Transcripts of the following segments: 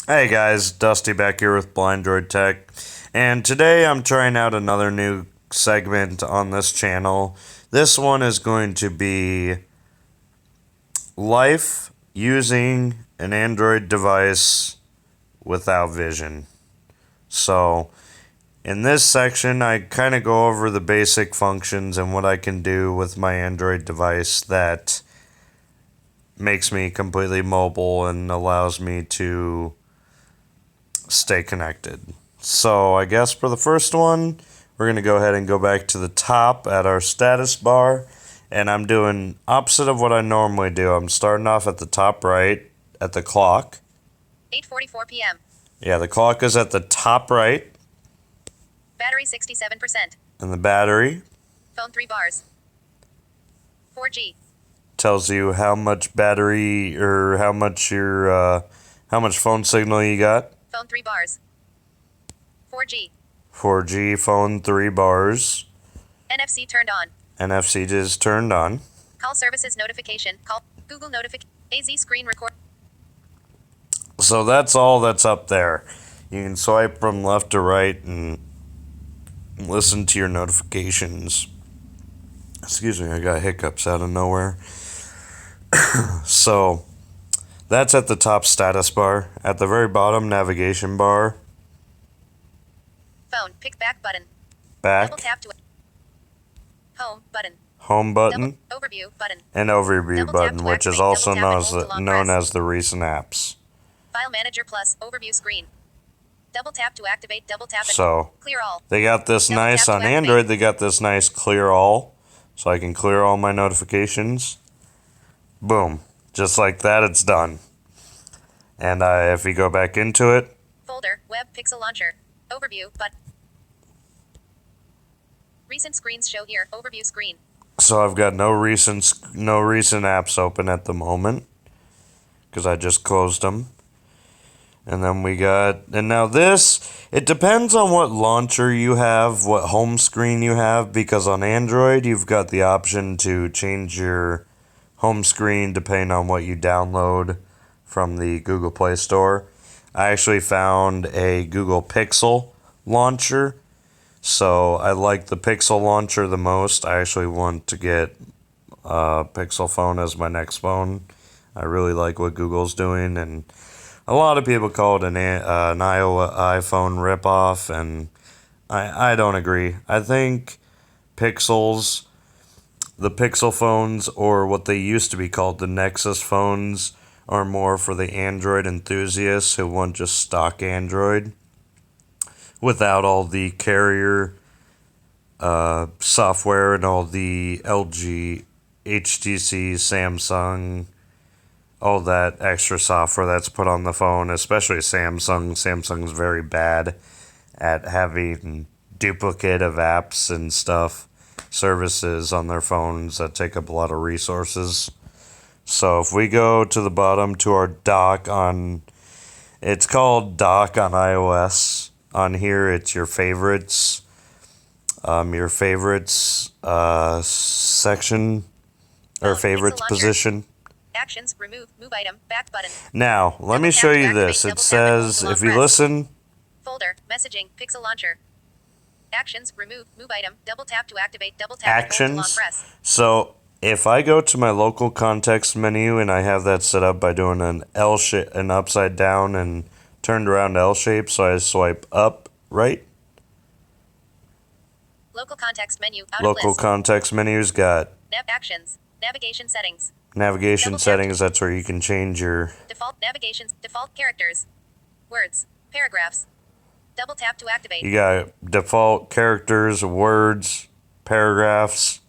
Hey guys, Dusty back here with Blind-Droid Tech, and today I'm trying out another new segment on this channel. This one is going to be life using an Android device without vision. So, in this section, I kind of go over the basic functions and what I can do with my Android device that makes me completely mobile and allows me to stay connected. So I guess for the first one, we're going to go ahead and go back to the top at our status bar. And I'm doing opposite of what I normally do. I'm starting off at the top right at the clock. 8:44 p.m. Yeah, the clock is at the top right. Battery 67%. And the battery Phone 3 bars. 4G. tells you how much battery or how much phone signal you got. Phone 3 bars. 4G. 4G phone 3 bars. NFC turned on. NFC is turned on. Call services notification. Call Google notification. AZ screen record. So that's all that's up there. You can swipe from left to right and listen to your notifications. Excuse me, I got hiccups out of nowhere. So that's at the top status bar. At the very bottom, navigation bar. Phone pick back button. Back. Double tap to home button. Home button. Double, overview button. And overview Double button, tap to which is activate, also double tap and hold to long known press. as the recent apps. File manager plus overview screen. Double tap to activate. Double tap and So clear all. they got this Double nice tap on to activate. Android. They got this nice clear all, so I can clear all my notifications. Boom, just like that, it's done. And if you go back into it, Folder web pixel launcher. Overview but recent screens show here. Overview screen. so I've got no recent apps open at the moment because I just closed them. And then and now this, it depends on what launcher you have, what home screen you have, because on Android, you've got the option to change your home screen depending on what you download from the Google Play Store. I actually found a Google Pixel launcher, so I like the Pixel launcher the most. I actually want to get a Pixel phone as my next phone. I really like what Google's doing, and a lot of people call it an iPhone ripoff, and I don't agree. I think Pixels, the Pixel phones, or what they used to be called the Nexus phones, are more for the Android enthusiasts who want just stock Android without all the carrier software and all the LG, HTC, Samsung, all that extra software that's put on the phone, especially Samsung. Samsung's very bad at having duplicate of apps and stuff, services on their phones that take up a lot of resources. So if we go to the bottom to our dock it's called dock on iOS. On here, it's your favorites, section, or favorites position. Actions, remove, move item, back button. Now, let me show you this. It says, if you listen, Folder, messaging, pixel launcher. Actions, remove, move item, double tap to activate, double tap and hold to long actions. press. So if I go to my local context menu and I have that set up by doing an L shape, an upside down and turned around L shape, so I swipe up, right? Local context menu, out Local of list. context menu's got Actions, navigation settings. navigation Double tap settings. That's where you can change your Default navigations, default characters. Words, paragraphs. Double tap to activate. You got default characters, words, paragraphs,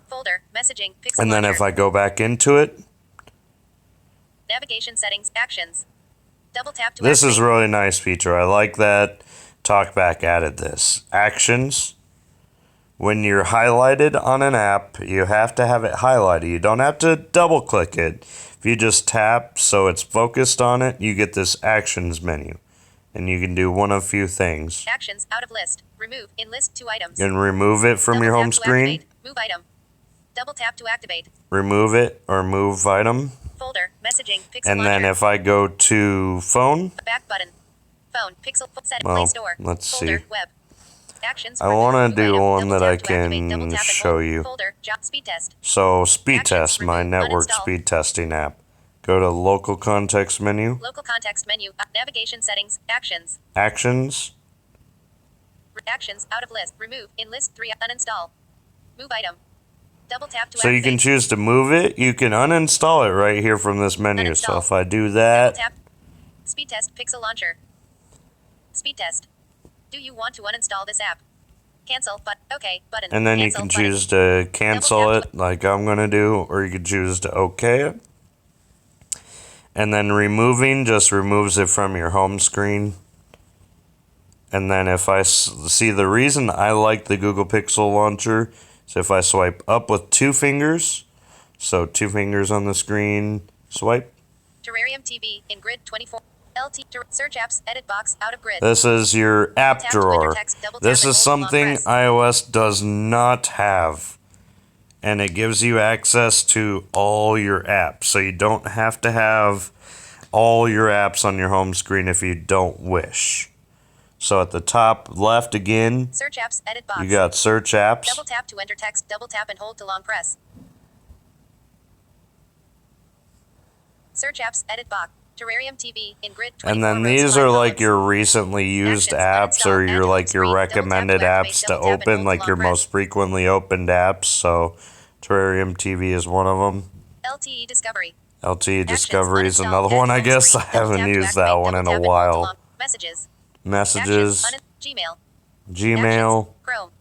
Folder, messaging, pixel and then launcher. if I go back into it, Navigation settings, actions. Double tap to this activate. is a really nice feature. I like that TalkBack added this. Actions. When you're highlighted on an app, you have to have it highlighted. You don't have to double click it. If you just tap so it's focused on it, you get this actions menu. And you can do one of few things. Actions, out of list. Remove, in list 2 items. You can remove it from Double your tap home to screen. activate. Move item. Double tap to activate. remove it or move item. Folder. Messaging. Pixel And launcher. then if I go to phone, Back button. Phone. Pixel. Set. well, Play Store. let's Folder. see. Web. Actions. I remove, want to move do item, one double that I tap to activate, double can tap and show hold. you. Folder. Job. Speed test. So speed Actions, test, my remove, network uninstall. speed testing app. Go to local context menu, Local context menu. Navigation settings. Actions. actions, Actions. Out of list. Remove. In list 3. Uninstall. Move item. Double tap to so you activate. can choose to move it. You can uninstall it right here from this menu. So Uninstall. if I do Double that, tap. Speed test. Pixel launcher. Speed test. Do you want to uninstall this app? Cancel. But OK button. and then you Cancel can button. choose to cancel Double tap it like I'm going to do, or you can choose to OK it. And then removing just removes it from your home screen. And then if I see, the reason I like the Google Pixel launcher is if I swipe up with 2 fingers, so 2 fingers on the screen, swipe. Terrarium TV in grid 24. LT search apps edit box out of grid. This is your app Tap to enter drawer. text, double tap This and is hold to long something press. iOS does not have. And it gives you access to all your apps. So you don't have to have all your apps on your home screen if you don't wish. So at the top left again, Search apps edit box. you got search apps. Double tap to enter text. Double tap and hold to long press. Search apps edit box. Terrarium TV in grid 24 And then rows, these 5 are like columns. your recently used Actions, apps or uninstall, your add to like home your screen, recommended double tap to apps activate, to double tap and open, hold like to your long press. most frequently opened apps. So Terrarium TV is one of them. LTE Discovery. LTE Actions, Discovery is uninstall, another add to one. I home guess I screen, double haven't tap to used that activate, one double in tap a and hold to while. long- Messages. Messages, Actions, Gmail. Gmail, Actions, Chrome.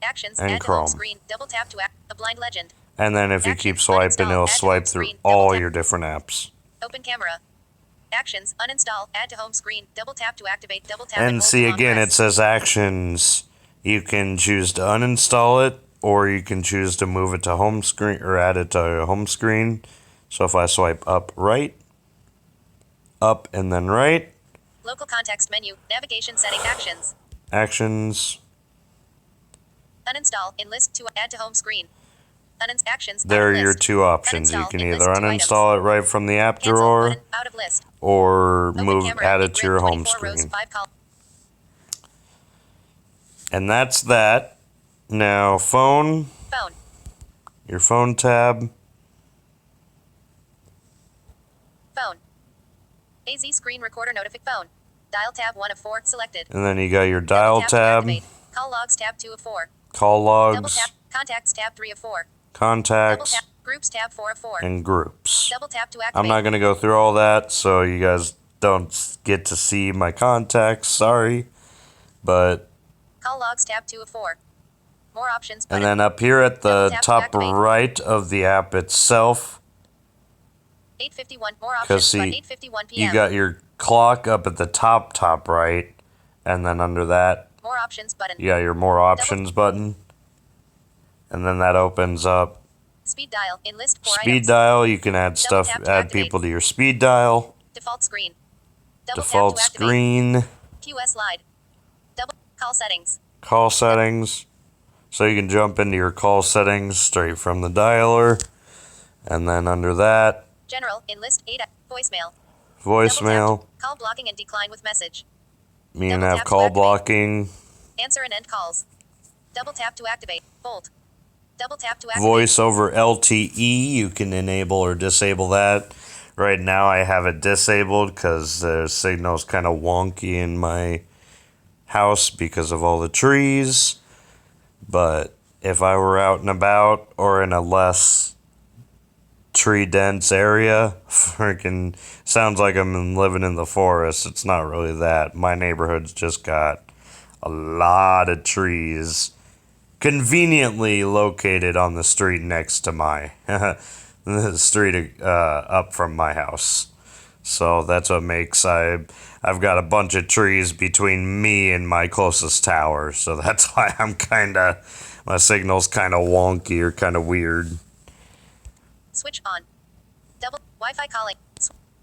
Actions, and add to Chrome. home screen. Double tap to a blind legend. and then if you keep Actions, swiping, uninstall, it'll add to swipe home through screen, double all tap. your different apps. Open camera. Actions, uninstall, add to home screen, double tap to activate, double tap and And hold see, to long again, press. it says actions. You can choose to uninstall it, or you can choose to move it to home screen or add it to home screen. So if I swipe up, right, up, and then right, Local context menu, navigation setting, actions. actions, Uninstall, in list to add to home screen. Actions, there out are of your list. 2 options. You Uninstall, can in either list, 2 uninstall it right from the app Cancel drawer, button, out of list. or Open move, camera, add in it to grid your home 24 rows, screen. 5 columns. And that's that. Now, phone, Phone. your phone tab, Phone. AZ screen recorder notific phone. Dial tab 1 of 4 selected. and then you got your Double dial tap to tab, activate. Call logs tab 2 of 4. call Double logs, tap. Contacts tab 3 of 4. Double contacts, tap. Groups tab 4 of 4. and groups. Double tap to activate. I'm not going to go through all that, so you guys don't get to see my contacts. Sorry. But, Call logs tab 2 of 4. More options and button. then up here at the Double tap to top activate. right of the app itself, 8:51. More options because button. see, 8:51 p.m. you got your clock up at the top right, and then under that, More options button. you got your more options button, and then that opens up Speed dial. In list 4 speed items. dial. You can add stuff, tap to add activate. people to your speed dial, Default screen. Double default tap to activate. screen, QS slide. Double call settings. call settings. So you can jump into your call settings straight from the dialer, and then under that, General. In list 8. Voicemail. voicemail. Double tap to call blocking and decline with message. You can Double have tap to call activate. blocking, Answer and end calls. Double tap to activate. Bolt. Double tap to activate. voice over LTE. You can enable or disable that. Right now I have it disabled because the signal's kind of wonky in my house because of all the trees. But if I were out and about or in a less tree dense area, freaking sounds like I'm living in the forest. It's not really that. My neighborhood's just got a lot of trees conveniently located on the street next to my the street up from my house. So that's what makes I've got a bunch of trees between me and my closest tower. So that's why my signal's kind of wonky or kind of weird. Switch on. Double Wi-Fi calling.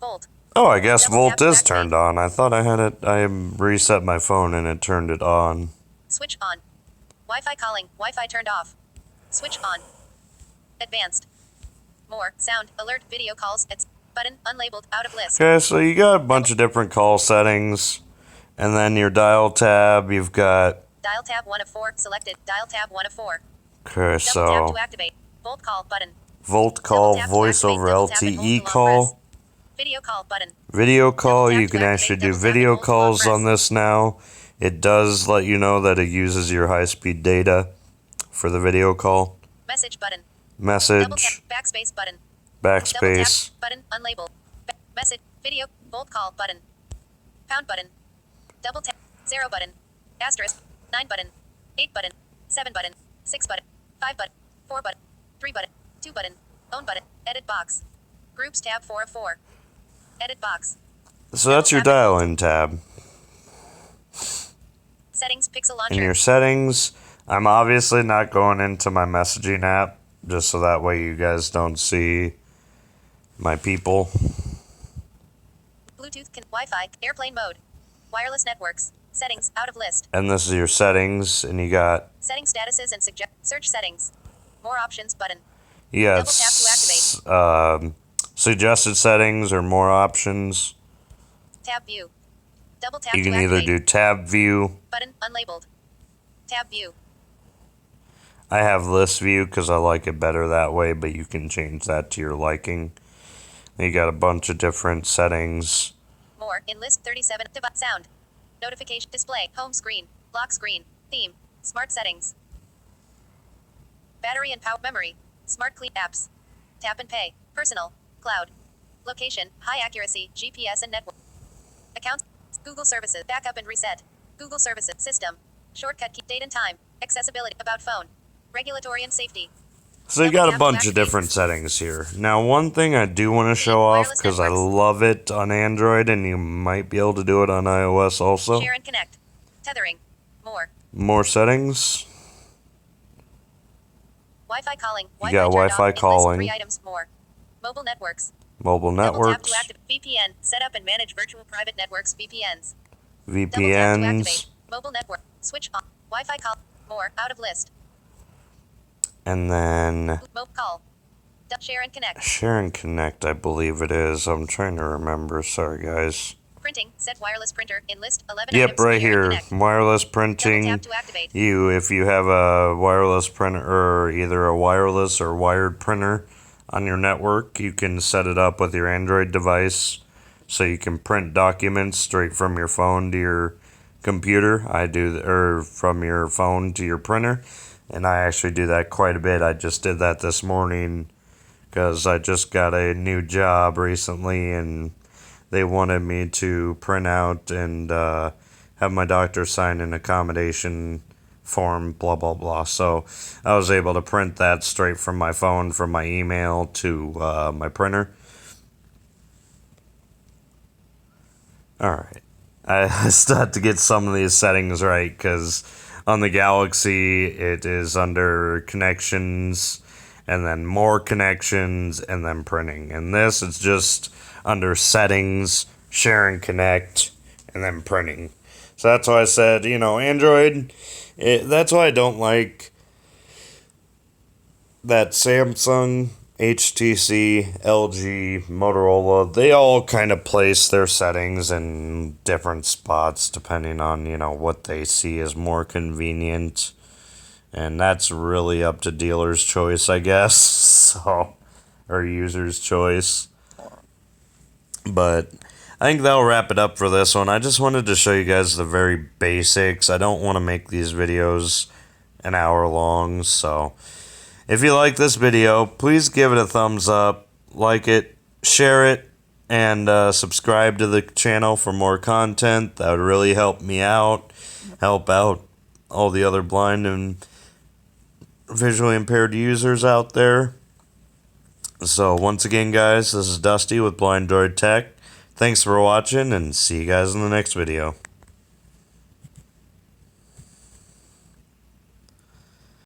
Volt. Oh, I guess Double Volt tap to is activate. turned on. I thought I had it. I reset my phone and it turned it on. Switch on. Wi-Fi calling. Wi-Fi turned off. Switch on. Advanced. More. Sound. Alert. Video calls. It's button. Unlabeled. Out of list. Okay, so you got a bunch of different call settings. And then your dial tab, you've got... Dial tab 1 of 4. Selected. Dial tab 1 of 4. Okay, Double tap so... to activate. Volt call button. Volt call, Double tap to voice activate. over Double tap and hold LTE to long call. press. Video call button. Video call, tap you to can activate. actually do Double tap and video hold to long calls on press. this now. It does let you know that it uses your high-speed data for the video call. Message button. Double tap. Message, Backspace button. Double tap backspace, button. Unlabeled. Message. Video. Volt call button. Pound button. Double tap. 0 button. Asterisk. 9 button. 8 button. 7 button. 6 button. 5 button. 4 button. 3 button. 2 button. Own button. Edit box. Groups tab 4 of 4. Edit box. so that's your dial-in tab. Settings. Pixel In launcher. your settings, I'm obviously not going into my messaging app, just so that way you guys don't see my people. Bluetooth. Wi-Fi. Airplane mode. Wireless networks. Settings. Out of list. And this is your settings, and you got... Setting statuses and search settings. More options button. You got Double tap to activate. suggested settings or more options. Tab view. Double tap You to can either activate. do tab view. Button. Unlabeled. Tab view. I have list view because I like it better that way, but you can change that to your liking. You got a bunch of different settings. More. In list 37. Sound. Notification. Display. Home screen. Lock screen. Theme. Smart settings. Battery and power memory. Smart clean apps. Tap and pay. Personal. Cloud. Location. High accuracy. GPS and network. Accounts. Google services. Backup and reset. Google services. System. Shortcut key. Date and time. Accessibility. About phone. Regulatory and safety. So you got a bunch of different settings here. Now, one thing I do want to show off, because I love it on Android, and you might be able to do it on iOS also. Share and connect. Tethering. More. More settings. Wi-Fi calling. You got Wi-Fi calling. 3 items. More. Mobile networks. Mobile Double tap networks. to activate. VPN. Set up and manage virtual private networks. VPNs. Double tap to activate. VPNs. Mobile network. Switch on. Wi-Fi call. More. Out of list. And then Mobile call. Share and connect. Share and Connect, I believe it is. I'm trying to remember. Sorry, guys. Printing. Set wireless printer. In list 11 Yep, items. right Share and here. connect. Wireless Double printing. tap to activate. If you have a wireless printer, or either a wireless or wired printer on your network, you can set it up with your Android device so you can print documents straight from your phone to your computer. Or from your phone to your printer, and I actually do that quite a bit. I just did that this morning because I just got a new job recently, and they wanted me to print out and have my doctor sign an accommodation form, blah, blah, blah. So I was able to print that straight from my phone, from my email to my printer. Alright. I still have to get some of these settings right, because on the Galaxy it is under connections, and then more connections, and then printing. And this is just under settings, share and connect, and then printing. So that's why I said, Android, that's why I don't like that Samsung, HTC, LG, Motorola. They all kind of place their settings in different spots depending on, what they see as more convenient. And that's really up to dealer's choice, I guess. So, or user's choice. But I think that'll wrap it up for this one. I just wanted to show you guys the very basics. I don't want to make these videos an hour long. So, if you like this video, please give it a thumbs up, like it, share it, and subscribe to the channel for more content. That would really help me out, help out all the other blind and visually impaired users out there. So once again, guys, this is Dusty with Blind-Droid Tech. Thanks for watching, and see you guys in the next video.